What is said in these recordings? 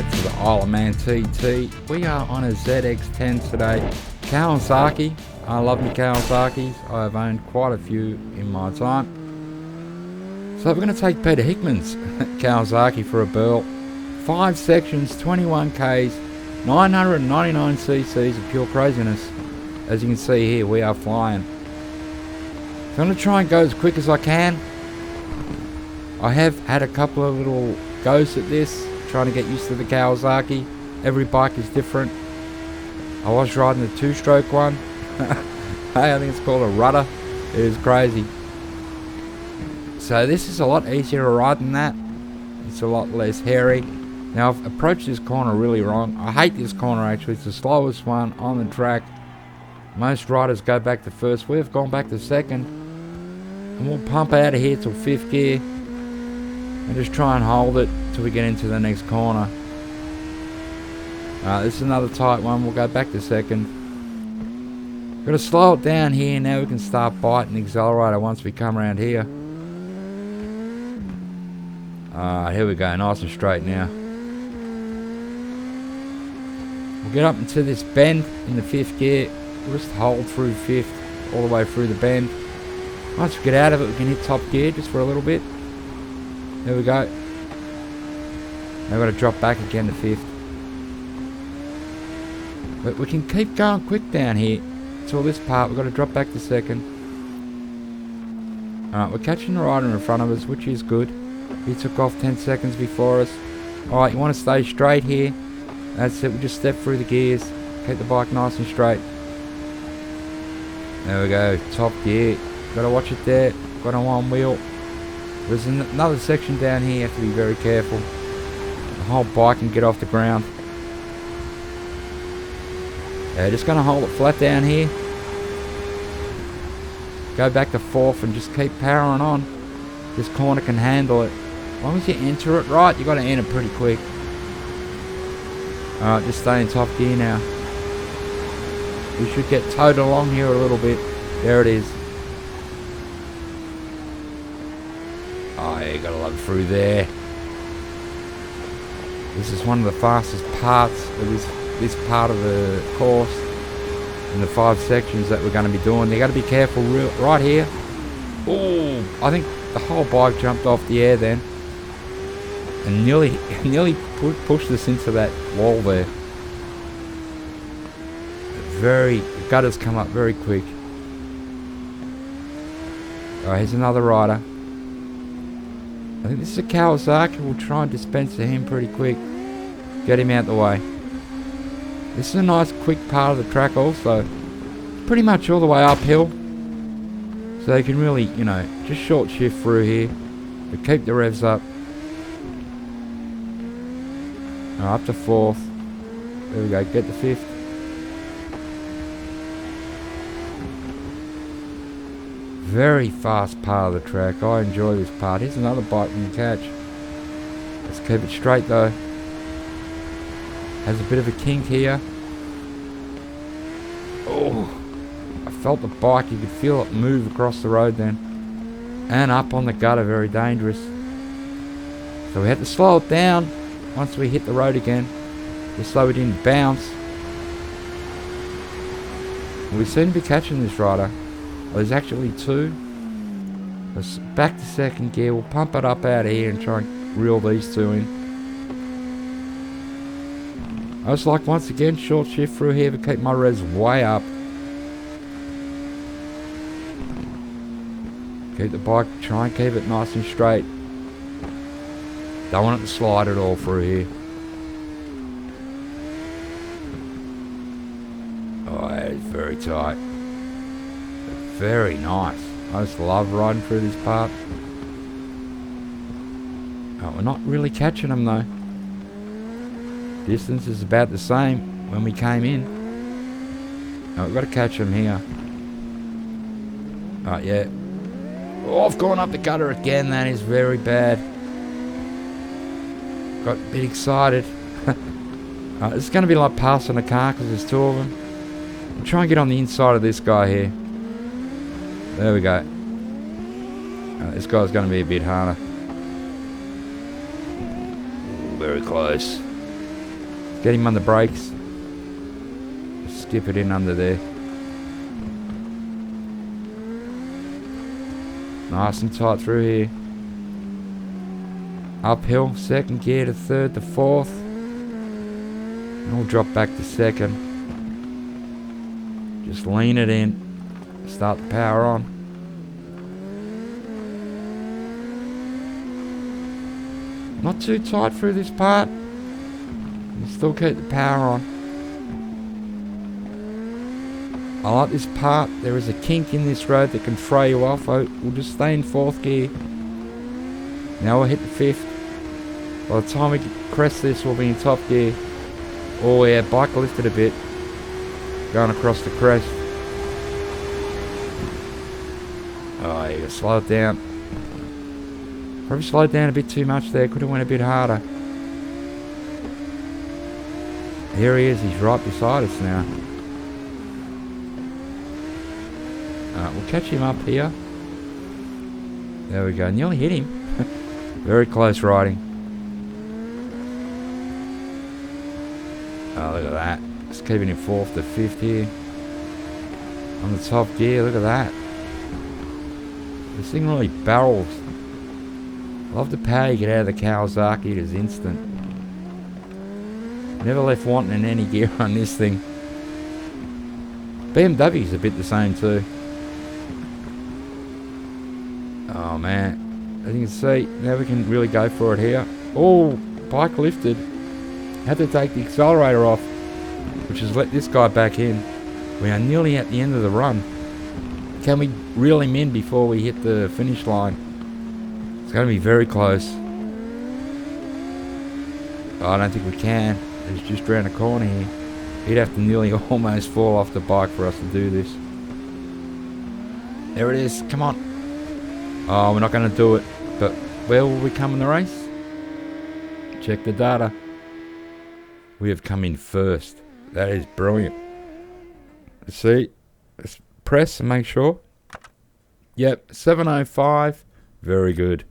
back to the Isle of Man TT. We are on a ZX10 today. Kawasaki. I love me Kawasaki's. I've owned quite a few in my time. So we're going to take Peter Hickman's Kawasaki for a burl. 5 sections, 21 Ks, 999 cc's of pure craziness. As you can see here, we are flying. So I'm going to try and go as quick as I can. I have had a couple of little goes at this, trying to get used to the Kawasaki. Every bike is different. I was riding the 2-stroke one. Hey, I think it's called a rudder. It is crazy. So this is a lot easier to ride than that. It's a lot less hairy. Now I've approached this corner really wrong. I hate this corner actually. It's the slowest one on the track. Most riders go back to first. We've gone back to second. And we'll pump out of here till 5th gear. And just try and hold it till we get into the next corner. This is another tight one. We'll go back to second. Got to slow it down here. Now we can start biting the accelerator once we come around here. Here we go. Nice and straight now. We'll get up into this bend in the 5th gear. We'll just hold through 5th all the way through the bend. Once we get out of it, we can hit top gear just for a little bit. There we go. Now we've got to drop back again to 5th. But we can keep going quick down here. Till this part, we've got to drop back to second. Alright, we're catching the rider in front of us, which is good. He took off 10 seconds before us. Alright, you want to stay straight here. That's it, we just step through the gears. Keep the bike nice and straight. There we go, top gear. Got to watch it there. Got on one wheel. There's another section down here, you have to be very careful. The whole bike can get off the ground. Yeah, just going to hold it flat down here. Go back to 4th and just keep powering on. This corner can handle it. As long as you enter it right, you got to enter pretty quick. Alright, just stay in top gear now. We should get towed along here a little bit. There it is. Oh yeah, you gotta lug through there. This is one of the fastest parts of this part of the course. In the 5 sections that we're going to be doing. You got to be careful right here. Oh, I think the whole bike jumped off the air then. And nearly pushed us into that wall there. The gutters come up very quick. Alright, here's another rider. I think this is a Kawasaki. We'll try and dispense to him pretty quick. Get him out the way. This is a nice quick part of the track also. Pretty much all the way uphill. So you can really, just short shift through here. But keep the revs up. Up to 4th. There we go, get the 5th. Very fast part of the track. I enjoy this part. Here's another bike we can catch. Let's keep it straight though. Has a bit of a kink here. Oh, I felt the bike. You could feel it move across the road then. And up on the gutter, very dangerous. So we had to slow it down once we hit the road again. Just so we didn't bounce. We seem to be catching this rider. Well, there's actually 2. Let's back to second gear. We'll pump it up out of here and try and reel these 2 in. I was like, once again, short shift through here to keep my res way up. Keep the bike, try and keep it nice and straight. Don't want it to slide at all through here. Oh, it's very tight. Very nice. I just love riding through this part. Oh, we're not really catching them though. Distance is about the same when we came in. Oh, we've got to catch them here. Oh, yeah. Oh, I've gone up the gutter again. That is very bad. Got a bit excited. It's going to be like passing a car because there's 2 of them. I'll try and get on the inside of this guy here. There we go. This guy's going to be a bit harder. Very close. Get him on the brakes. Skip it in under there. Nice and tight through here. Uphill, second gear to third to fourth. And we'll drop back to second. Just lean it in. Start the power on. Not too tight through this part. You still keep the power on. I like this part. There is a kink in this road that can throw you off. We'll just stay in fourth gear. Now we'll hit the fifth. By the time we crest this, we'll be in top gear. Oh yeah, bike lifted a bit. Going across the crest. Oh, you gotta slow it down. Probably slowed down a bit too much there. Could have went a bit harder. Here he is. He's right beside us now. We'll catch him up here. There we go. Nearly hit him. Very close riding. Oh, look at that. Just keeping him fourth to fifth here. On the top gear. Look at that. This thing really barrels. Love the power you get out of the Kawasaki. It is instant. Never left wanting in any gear on this thing. BMW's a bit the same too. Oh man. As you can see, now we can really go for it here. Oh, bike lifted. Had to take the accelerator off, which has let this guy back in. We are nearly at the end of the run. Can we reel him in before we hit the finish line? It's going to be very close. Oh, I don't think we can. It's just around the corner here. He'd have to nearly almost fall off the bike for us to do this. There it is. Come on. Oh, we're not going to do it. But where will we come in the race? Check the data. We have come in first. That is brilliant. Let's see. Let's press and make sure. Yep, 7:05. Very good.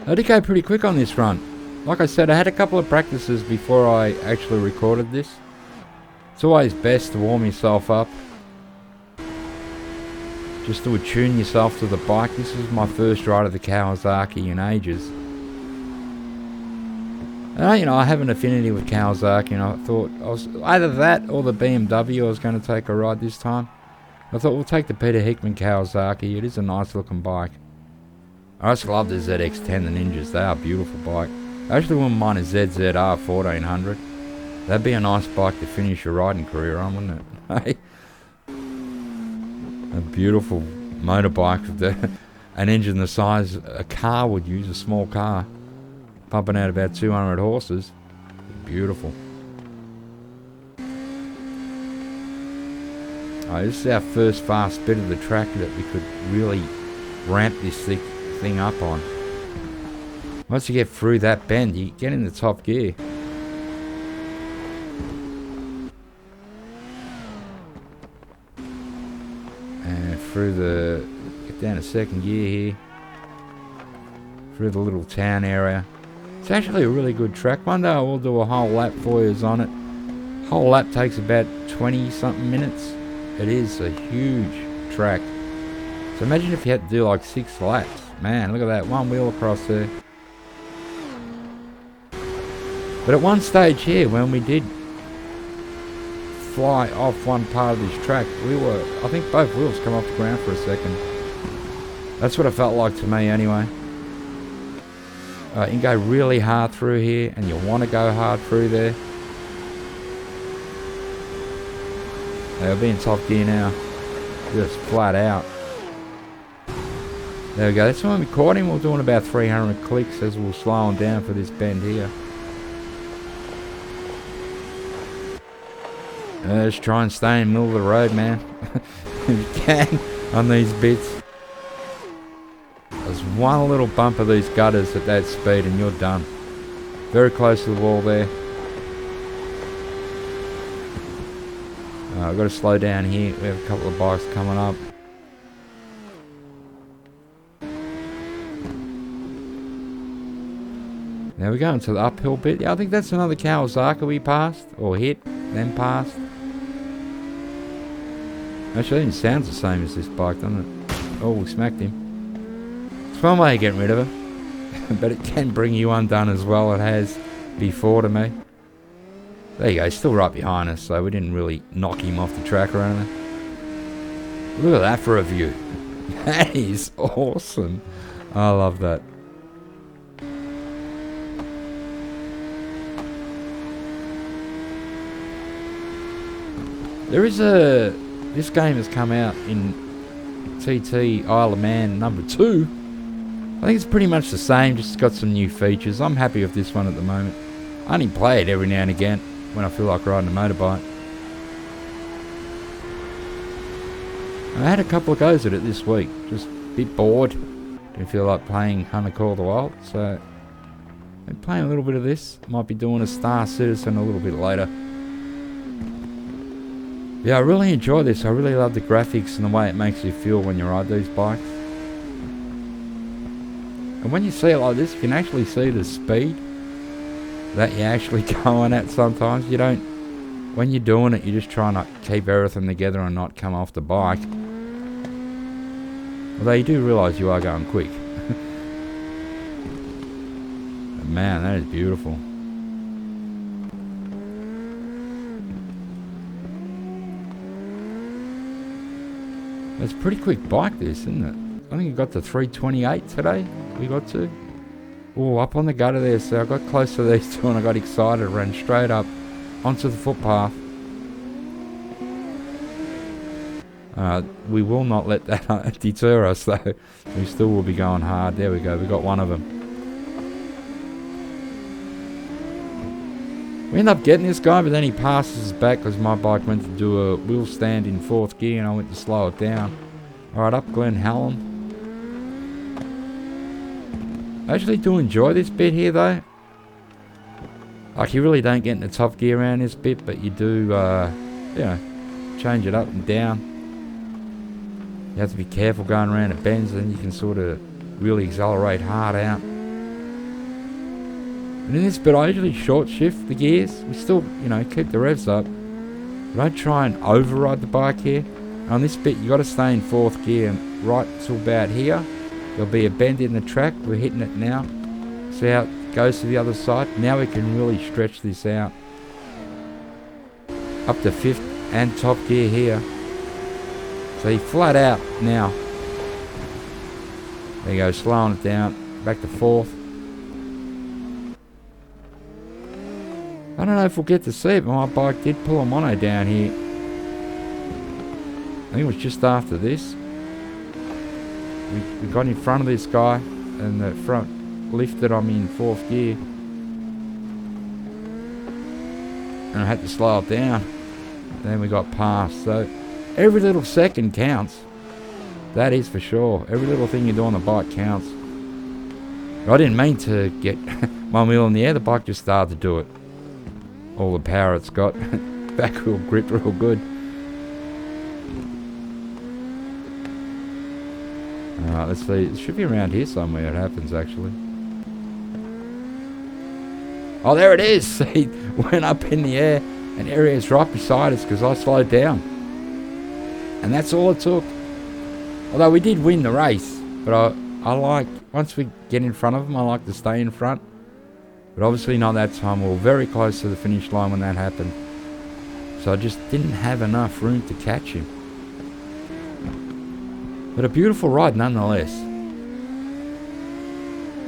I did go pretty quick on this run. Like I said, I had a couple of practices before I actually recorded this. It's always best to warm yourself up. Just to attune yourself to the bike. This is my first ride of the Kawasaki in ages. And you know, I have an affinity with Kawasaki, and I thought I was either that or the BMW I was going to take a ride this time. I thought we'll take the Hickman Kawasaki. It is a nice looking bike. I just love the ZX-10, the Ninjas. They are a beautiful bike. I actually wouldn't mind a ZZR 1400. That'd be a nice bike to finish your riding career on, wouldn't it? A beautiful motorbike with an engine the size a car would use, a small car. Pumping out about 200 horses. Beautiful. This is our first fast bit of the track that we could really ramp this thing up on. Once you get through that bend, you get in the top gear. And get down to second gear here. Through the little town area. It's actually a really good track. One day I will do a whole lap for you on it. Whole lap takes about 20 something minutes. It is a huge track. So imagine if you had to do like 6 laps. Man, look at that, one wheel across there. But at one stage here, when we did fly off one part of this track, I think both wheels come off the ground for a second. That's what it felt like to me anyway. You can go really hard through here, and you want to go hard through there. They'll be in top gear now. Just flat out. There we go. That's when we caught him. We're doing about 300 clicks as we'll slow him down for this bend here. Just try and stay in the middle of the road, man. If you can, on these bits. There's one little bump of these gutters at that speed and you're done. Very close to the wall there. I've got to slow down here. We have a couple of bikes coming up. Now we're going to the uphill bit. Yeah, I think that's another Kawasaki we passed. Or hit. Then passed. Actually, it sounds the same as this bike, doesn't it? Oh, we smacked him. It's one way of getting rid of it. But it can bring you undone as well. It has before to me. There you go. He's still right behind us. So we didn't really knock him off the track or anything. Look at that for a view. That is awesome. I love that. There is this game has come out in TT Isle of Man number 2. I think it's pretty much the same, just got some new features. I'm happy with this one at the moment. I only play it every now and again when I feel like riding a motorbike. I had a couple of goes at it this week, just a bit bored. Didn't feel like playing Hunter Call of the Wild, so I'm playing a little bit of this. Might be doing a Star Citizen a little bit later. Yeah, I really enjoy this. I really love the graphics and the way it makes you feel when you ride these bikes. And when you see it like this, you can actually see the speed that you're actually going at sometimes. You don't, when you're doing it, you're just trying to keep everything together and not come off the bike. Although you do realise you are going quick. Man, that is beautiful. It's a pretty quick bike this, isn't it? I think it got to 328 today. We got to. Oh, up on the gutter there. So I got close to these two and I got excited. Ran straight up onto the footpath. We will not let that deter us though. We still will be going hard. There we go. We got one of them. We end up getting this guy, but then he passes us back because my bike went to do a wheel stand in 4th gear and I went to slow it down. Alright, up Glen Hallam. I actually do enjoy this bit here though. Like, you really don't get into top gear around this bit, but you do, you know, change it up and down. You have to be careful going around at bends, and you can sort of really accelerate hard out. And in this bit, I usually short shift the gears. We still, you know, keep the revs up. But I don't try and override the bike here. On this bit, you got to stay in 4th gear, and right till about here, there'll be a bend in the track. We're hitting it now. See how it goes to the other side? Now we can really stretch this out. Up to 5th and top gear here. So you flat out now. There you go, slowing it down. Back to 4th. I don't know if we'll get to see it, but my bike did pull a mono down here. I think it was just after this. We got in front of this guy, and the front lifted on me in 4th gear. And I had to slow it down. Then we got past. So every little second counts. That is for sure. Every little thing you do on the bike counts. I didn't mean to get one wheel in the air. The bike just started to do it. All the power it's got. Back wheel gripped real good. Alright, let's see. It should be around here somewhere it happens actually. Oh, there it is! See, went up in the air and Aria's right beside us because I slowed down. And that's all it took. Although we did win the race, but I like, once we get in front of them, I like to stay in front. But obviously not that time. We were very close to the finish line when that happened. So I just didn't have enough room to catch him. But a beautiful ride nonetheless.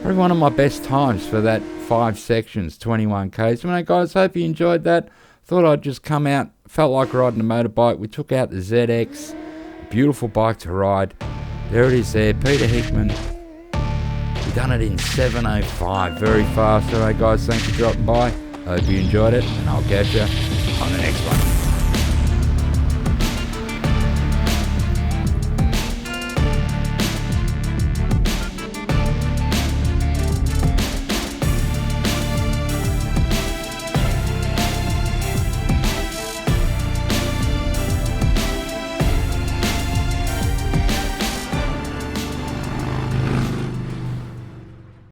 Probably one of my best times for that 5 sections, 21 k's. Well, guys, hope you enjoyed that. Thought I'd just come out. Felt like riding a motorbike. We took out the ZX. A beautiful bike to ride. There it is there. Peter Hickman. We done it in 7:05, very fast. Alright guys, thanks for dropping by. Hope you enjoyed it, and I'll catch you on the next one.